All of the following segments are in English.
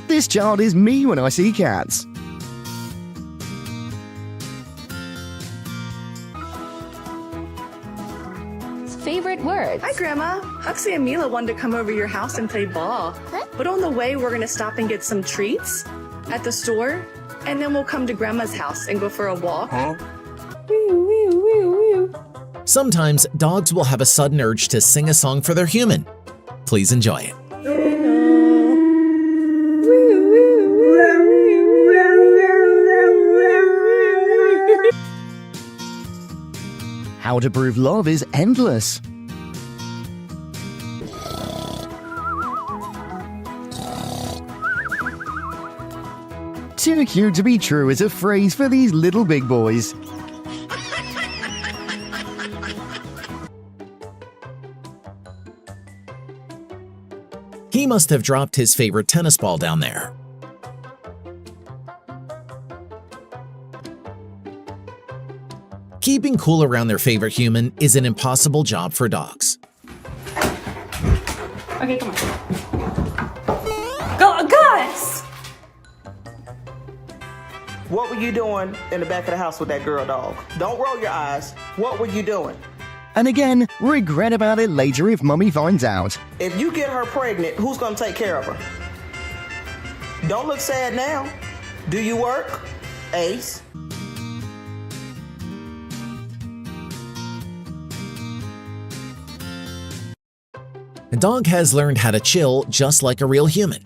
This child is me when I see cats. Favorite words. Hi, Grandma. Huxley and Mila wanted to come over your house and play ball. But on the way, we're going to stop and get some treats at the store. And then we'll come to Grandma's house and go for a walk. Sometimes dogs will have a sudden urge to sing a song for their human. Please enjoy it. How to prove love is endless. Too cute to be true is a phrase for these little big boys. He must have dropped his favorite tennis ball down there. Keeping cool around their favorite human is an impossible job for dogs. Okay, come on. Go, Gus! What were you doing in the back of the house with that girl dog? Don't roll your eyes. What were you doing? And again, regret about it later if Mummy finds out. If you get her pregnant, who's going to take care of her? Don't look sad now. Do you work? Ace? The dog has learned how to chill just like a real human.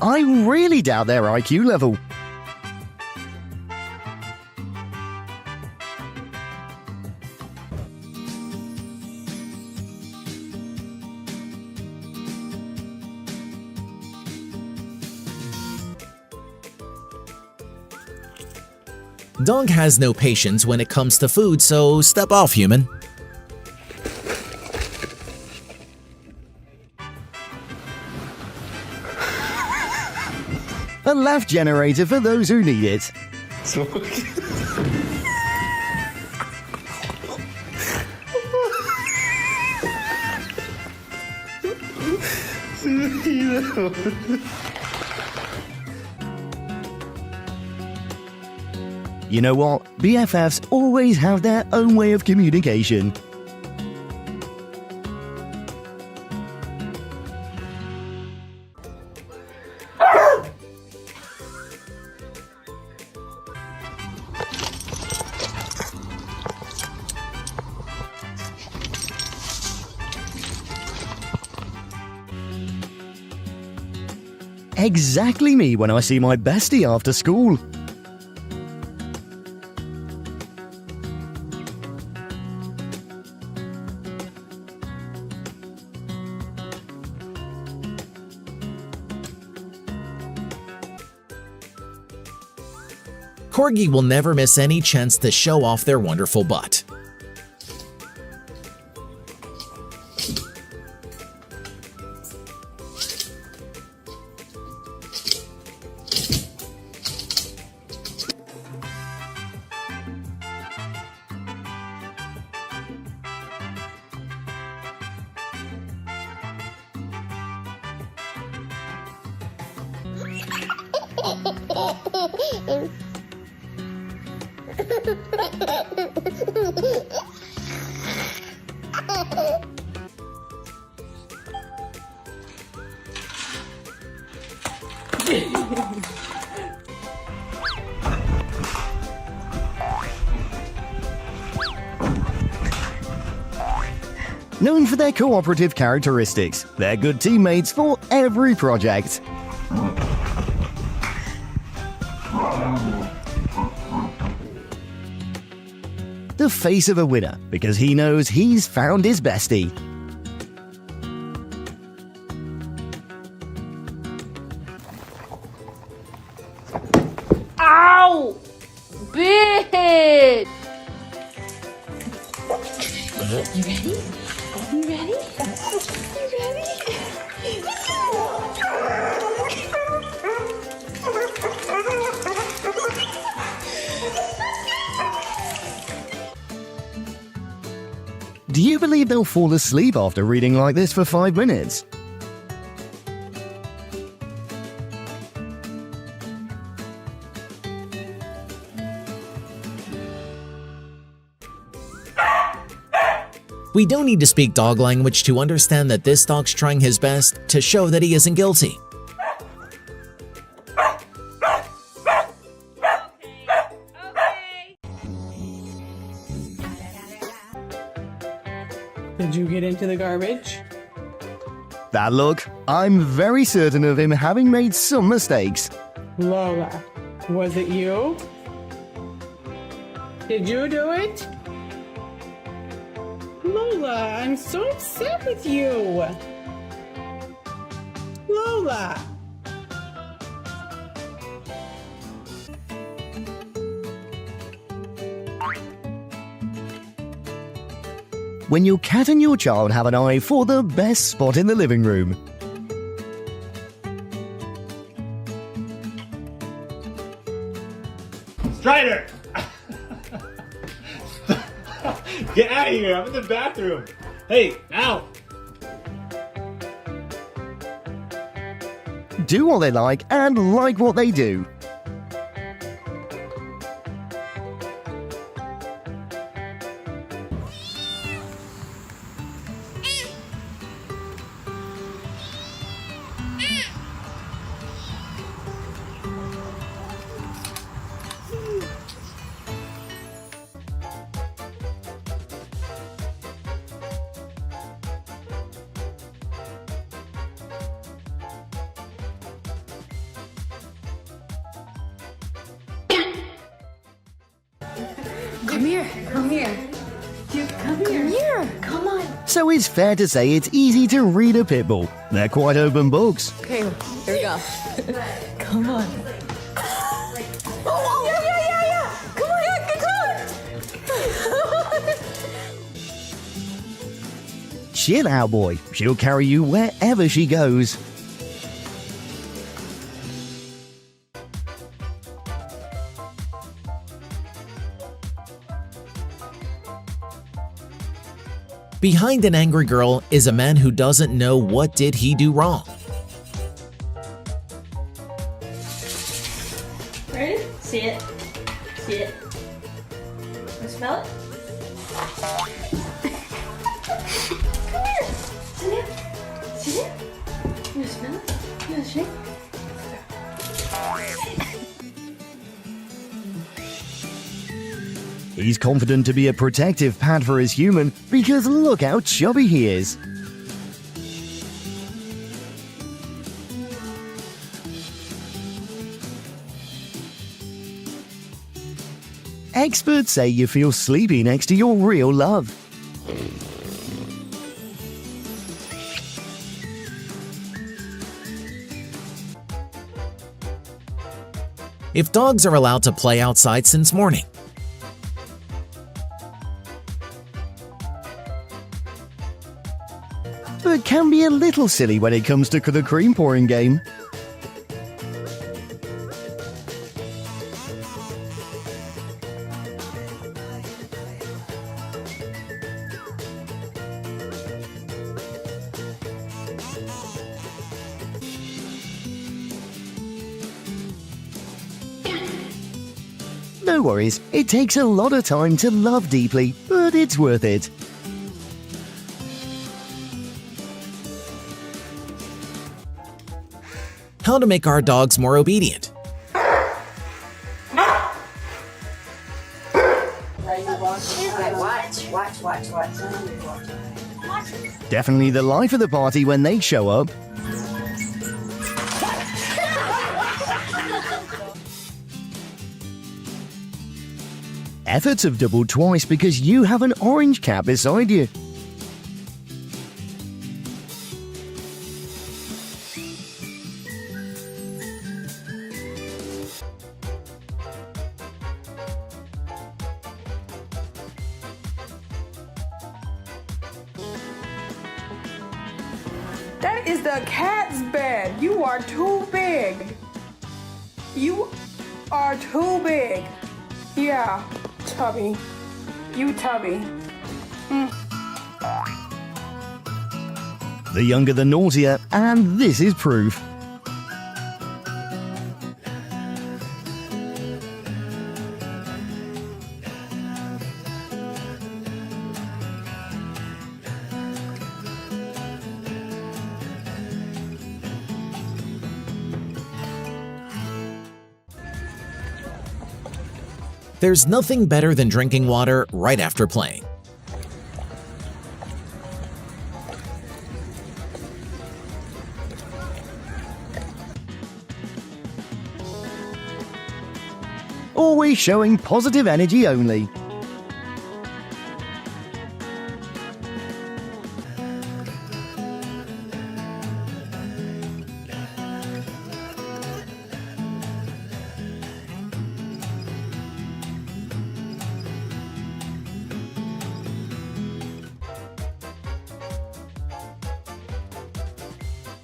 I really doubt their IQ level. Dog has no patience when it comes to food, so step off, human. A laugh generator for those who need it. You know what? BFFs always have their own way of communication. Exactly me when I see my bestie after school. Corgi will never miss any chance to show off their wonderful butt. Known for their cooperative characteristics, they're good teammates for every project. The face of a winner, because he knows he's found his bestie. Ow! Bitch! You ready? You ready? You ready? Do you believe they'll fall asleep after reading like this for 5 minutes? We don't need to speak dog language to understand that this dog's trying his best to show that he isn't guilty. Did you get into the garbage? That look, I'm very certain of him having made some mistakes. Lola, was it you? Did you do it? Lola, I'm so upset with you. Lola. When your cat and your child have an eye for the best spot in the living room. Strider! Get out of here! I'm in the bathroom! Hey, out! Do what they like and like what they do. Come here. Come here. Come here. Come on. So it's fair to say it's easy to read a pit bull. They're quite open books. Okay, here we go. Come on. Oh, yeah. Come on, Chill out, boy. She'll carry you wherever she goes. Behind an angry girl is a man who doesn't know what did he do wrong. Ready? See it. See it. You smell it? Come here. See it? See it? You wanna smell it? You wanna shake? He's confident to be a protective pet for his human because look how chubby he is. Experts say you feel sleepy next to your real love. If dogs are allowed to play outside since morning. But can be a little silly when it comes to the cream pouring game. No worries, it takes a lot of time to love deeply, but it's worth it. How to make our dogs more obedient. Definitely the life of the party when they show up. Efforts have doubled twice because you have an orange cat beside you. That is the cat's bed. You are too big. You are too big. Yeah, Tubby. You Tubby. The younger the naughtier, and this is proof. There's nothing better than drinking water right after playing. Always showing positive energy only.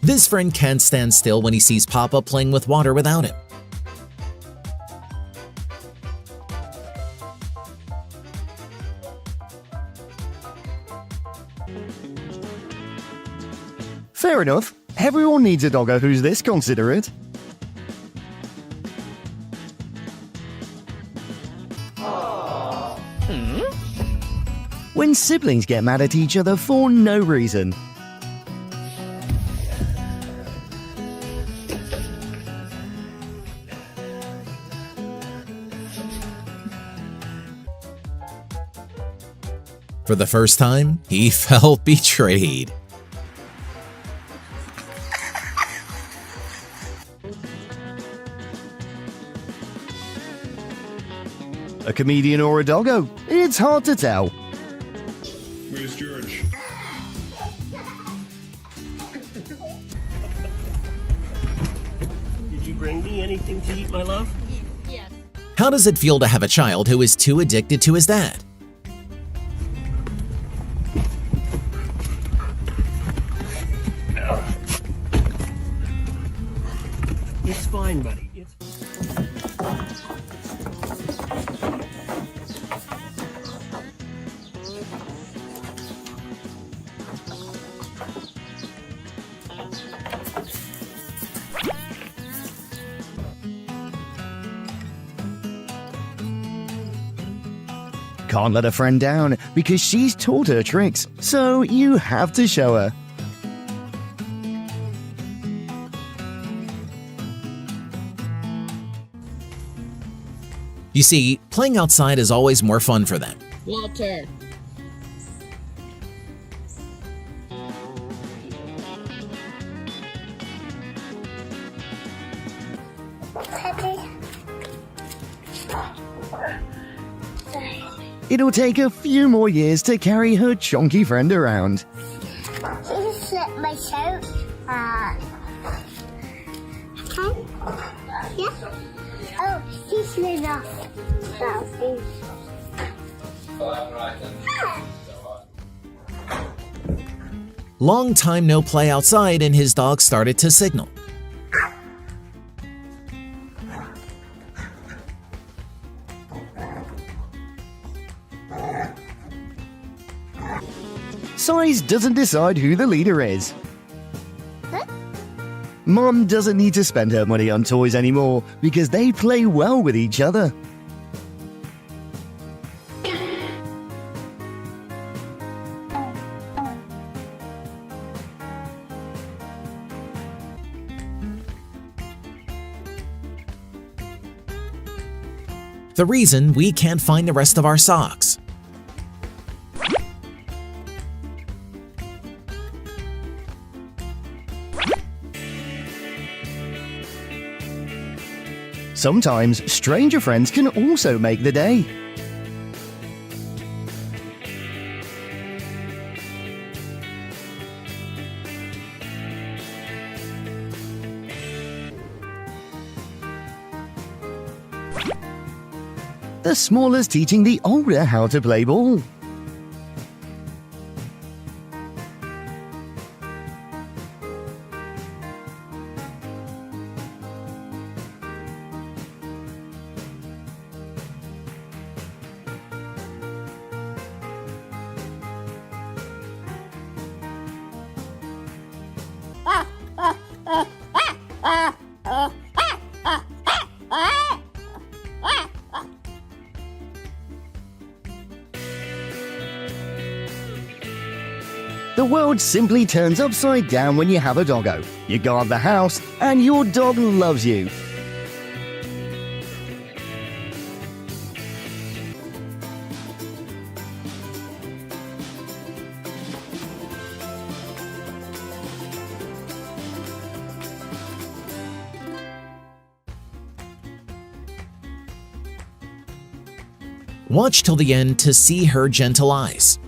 This friend can't stand still when he sees Papa playing with water without him. Fair enough. Everyone needs a doggo who's this considerate. When siblings get mad at each other for no reason. For the first time, he felt betrayed. A comedian or a doggo? It's hard to tell. Where's George? Did you bring me anything to eat, my love? How does it feel to have a child who is too addicted to his dad? It's fine, buddy. It's Can't let a friend down because she's taught her tricks, so you have to show her. You see, playing outside is always more fun for them. Walter. It'll take a few more years to carry her chonky friend around. She slipped my shirt. Okay. Yeah. Oh, she slid off. Long time no play outside and his dog started to signal. Size doesn't decide who the leader is. Mom doesn't need to spend her money on toys anymore because they play well with each other. The reason we can't find the rest of our socks. Sometimes stranger friends can also make the day. The smallest teaching the older how to play ball. The world simply turns upside down when you have a doggo. You guard the house, and your dog loves you. Watch till the end to see her gentle eyes.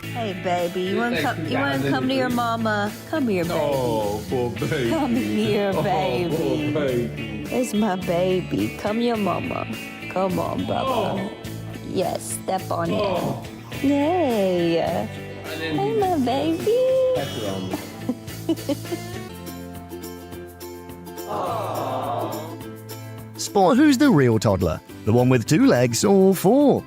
Hey baby, you wanna come to your mama? Come here, baby. Oh, poor baby. Come here, baby. Oh, poor baby. It's my baby. Come your mama. Come on, Bubba. Yes, step on it. Yay. Hey, my baby. Spot who's the real toddler, the one with 2 legs or 4.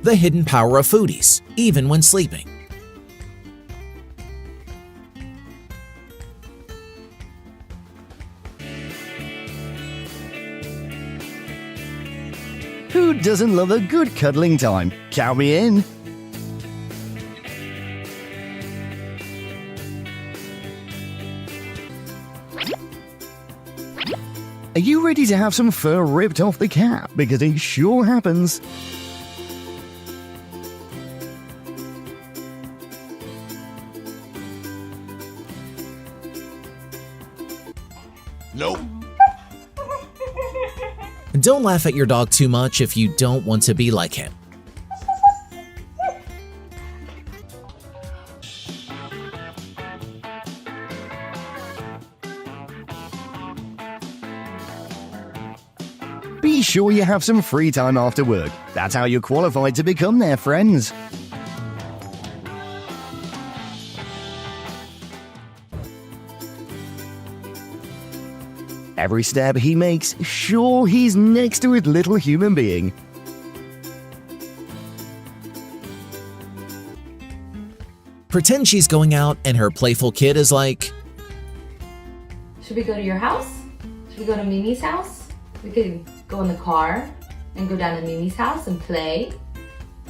The hidden power of foodies, even when sleeping. Who doesn't love a good cuddling time? Count me in. Are you ready to have some fur ripped off the cat? Because it sure happens. Nope. Don't laugh at your dog too much if you don't want to be like him. Be sure you have some free time after work. That's how you're qualified to become their friends. Every step he makes, sure he's next to his little human being. Pretend she's going out and her playful kid is like, Should we go to your house? Should we go to Mimi's house? We could go in the car and go down to Mimi's house and play.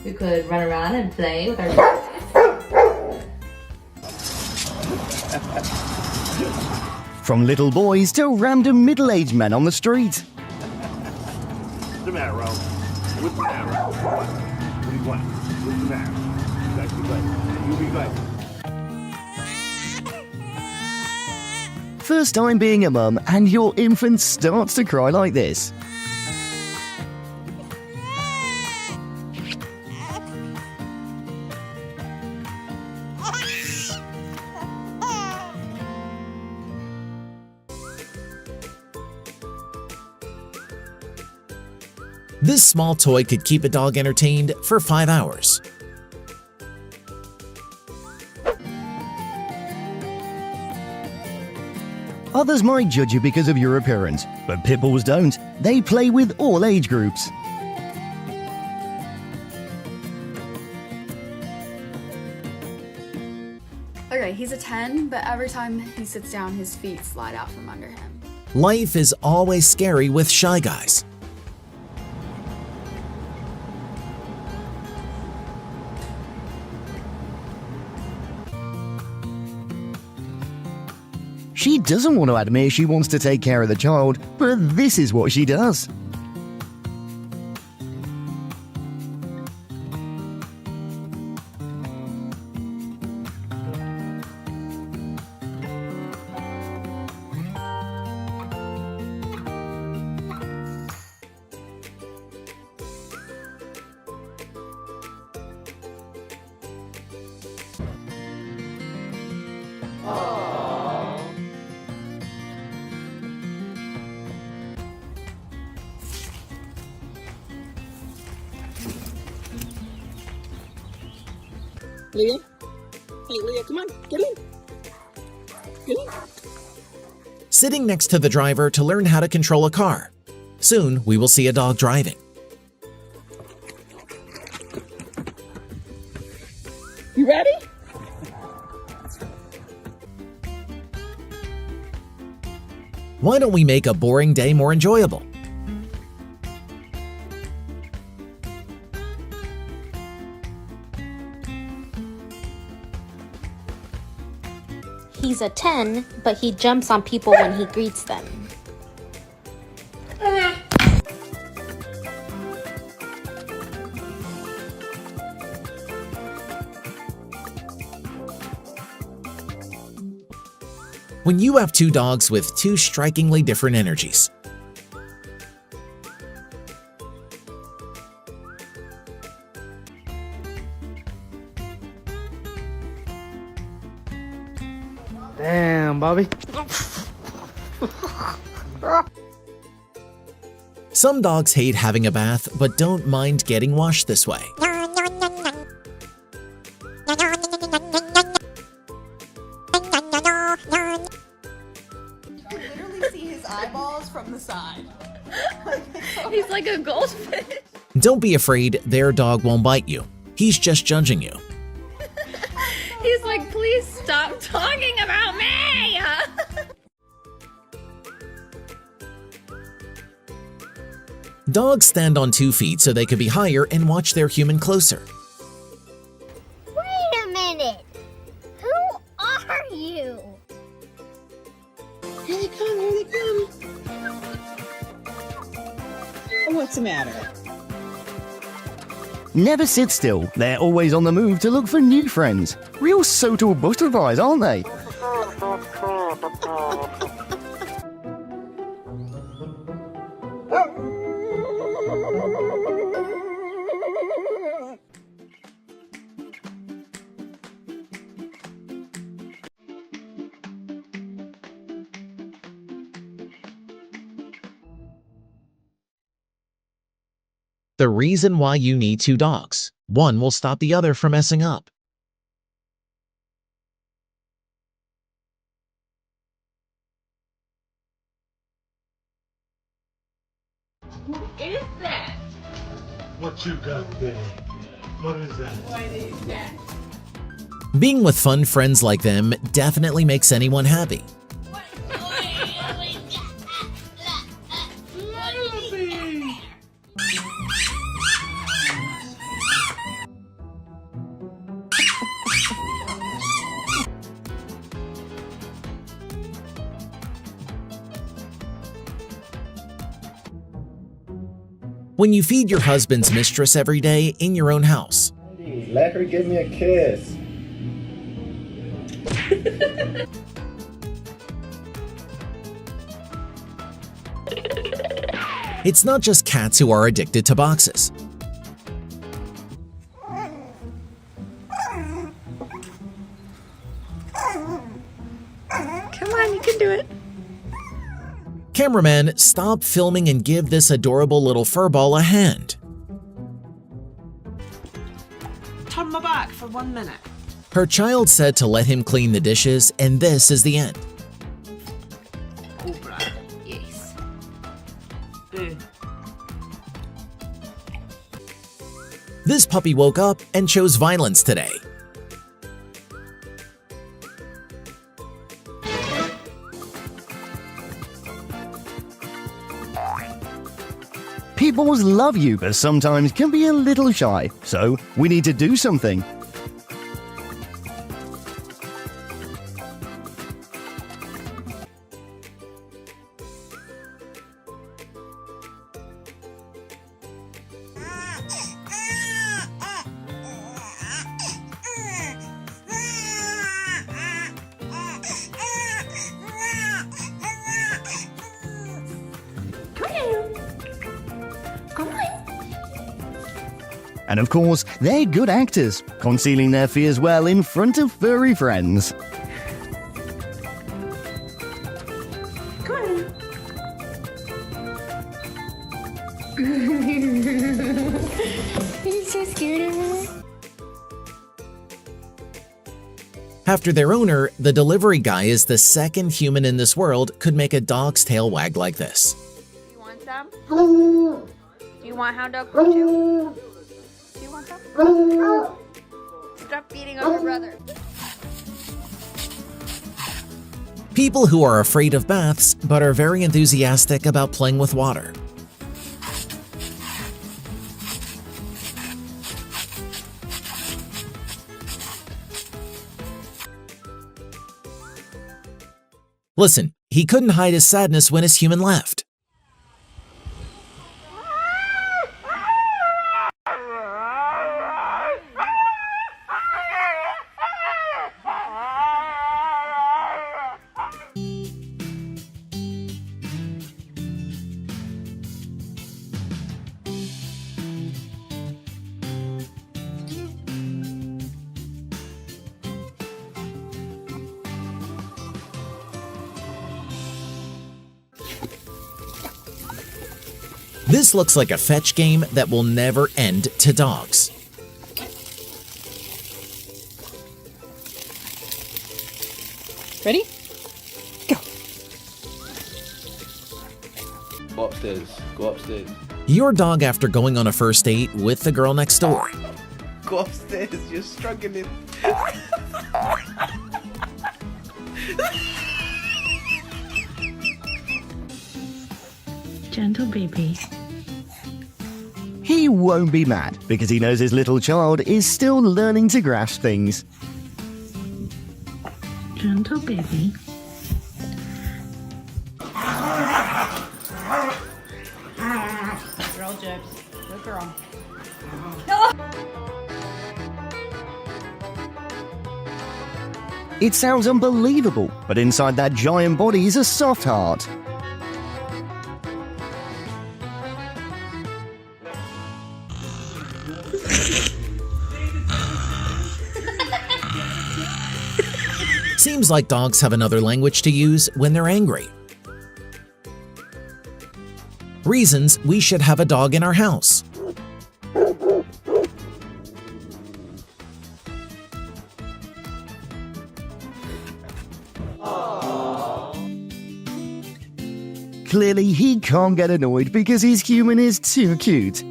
We could run around and play with our... From little boys to random middle-aged men on the street. What's the matter, Ro? What's the matter? What do you want? What's the matter? You guys be good. You be good. First time being a mum and your infant starts to cry like this. this small toy could keep a dog entertained for 5 hours. Others might judge you because of your appearance, but pit bulls don't. They play with all age groups. Okay, he's a 10, but every time he sits down, his feet slide out from under him. Life is always scary with shy guys. She doesn't want to admit she wants to take care of the child, but this is what she does. Leah? Hey, Leah, come on. Get in. Get in. Sitting next to the driver to learn how to control a car. Soon, we will see a dog driving. Why don't we make a boring day more enjoyable? He's a 10, but he jumps on people when he greets them. When you have two dogs with two strikingly different energies. Damn, Bobby. Some dogs hate having a bath, but don't mind getting washed this way. Eyeballs from the side. He's like a goldfish. Don't be afraid, their dog won't bite you. He's just judging you. He's like, please stop talking about me. Dogs stand on 2 feet so they can be higher and watch their human closer. Wait a minute. Who are you? Here they come, here they come. What's the matter? Never sit still. They're always on the move to look for new friends. Real social butterflies, aren't they? The reason why you need 2 dogs. One will stop the other from messing up. Who is that? What you got there? What is that? What is that? Being with fun friends like them definitely makes anyone happy. When you feed your husband's mistress every day in your own house. Let her give me a kiss. It's not just cats who are addicted to boxes. Come on, you can do it. Cameraman, stop filming and give this adorable little furball a hand. Turn my back for 1 minute. Her child said to let him clean the dishes, and this is the end. Cobra. Yes. Boo. This puppy woke up and chose violence today. People love you, but sometimes can be a little shy. So we need to do something. And of course, they're good actors, concealing their fears well in front of furry friends. You're so scared of her. After their owner, the delivery guy is the second human in this world could make a dog's tail wag like this. You want some? Do you want hound dog food too? Do you want some? Stop beating on your brother. People who are afraid of baths but are very enthusiastic about playing with water. Listen, he couldn't hide his sadness when his human left. This looks like a fetch game that will never end to dogs. Ready? Go. Go upstairs. Go upstairs. Your dog after going on a first date with the girl next door. Go upstairs. You're struggling. Gentle baby. He won't be mad because he knows his little child is still learning to grasp things. Gentle baby. Girl jibs. Good girl. It sounds unbelievable, but inside that giant body is a soft heart. Seems like dogs have another language to use when they're angry. Reasons we should have a dog in our house. Clearly, he can't get annoyed because his human is too cute.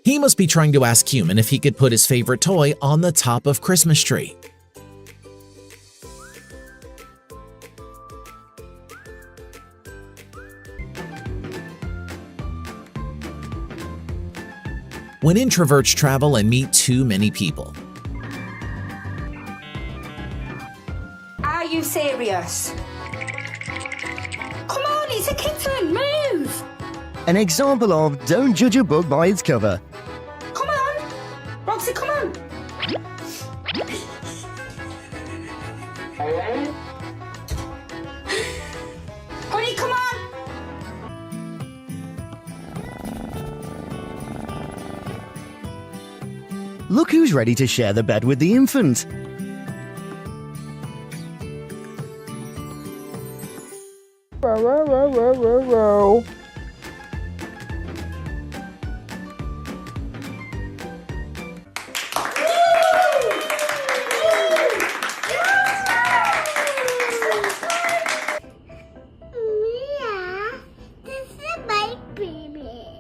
He must be trying to ask Human if he could put his favorite toy on the top of Christmas tree. When introverts travel and meet too many people. Are you serious? Come on, it's a kitten, move! An example of don't judge a book by its cover. Come on! Roxy, come on! Honey, come on! Look who's ready to share the bed with the infant. Row, row, row, row, row, row.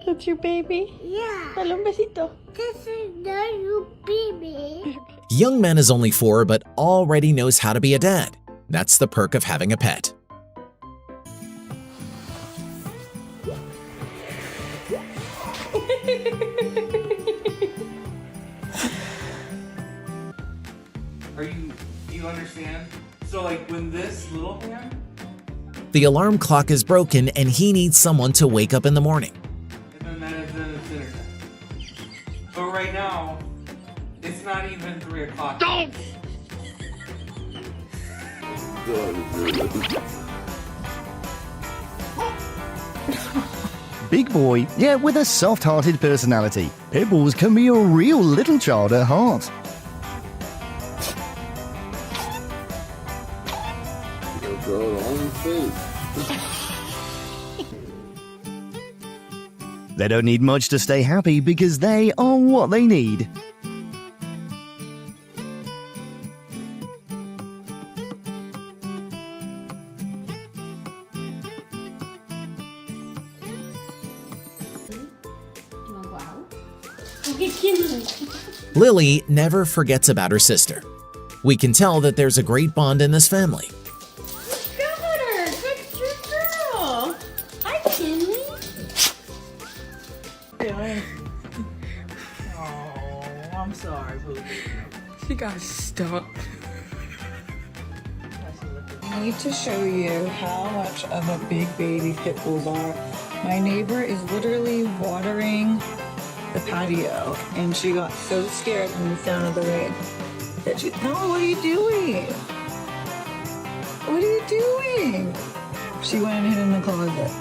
That's your baby? Yeah. Dale un besito. This is not your baby. Young man is only 4 but already knows how to be a dad. That's the perk of having a pet. Do you understand? So like when this little hand, The alarm clock is broken and he needs someone to wake up in the morning. and then it's dinner time. But right now, it's not even 3 o'clock. Don't! Big boy, yet with a soft-hearted personality. Pit bulls can be a real little child at heart. They don't need much to stay happy because they are what they need. Lily never forgets about her sister. We can tell that there's a great bond in this family. Got her! Good girl! Hi, Kinley. Oh, I'm sorry, Pooh. She got stuck. I need to show you how much of a big baby pit bulls are. My neighbor is literally watering the patio, and she got so scared from the sound of the rain that she, no, what are you doing? What are you doing? She went and hid in the closet.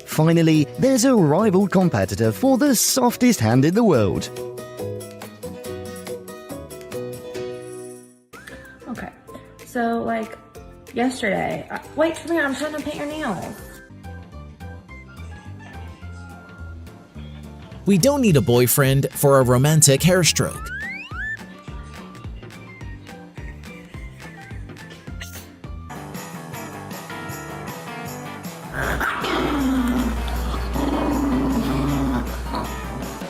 Finally, there's a rival competitor for the softest hand in the world. Okay, so like yesterday, wait, come here, I'm trying to paint your nails. We don't need a boyfriend for a romantic hair stroke.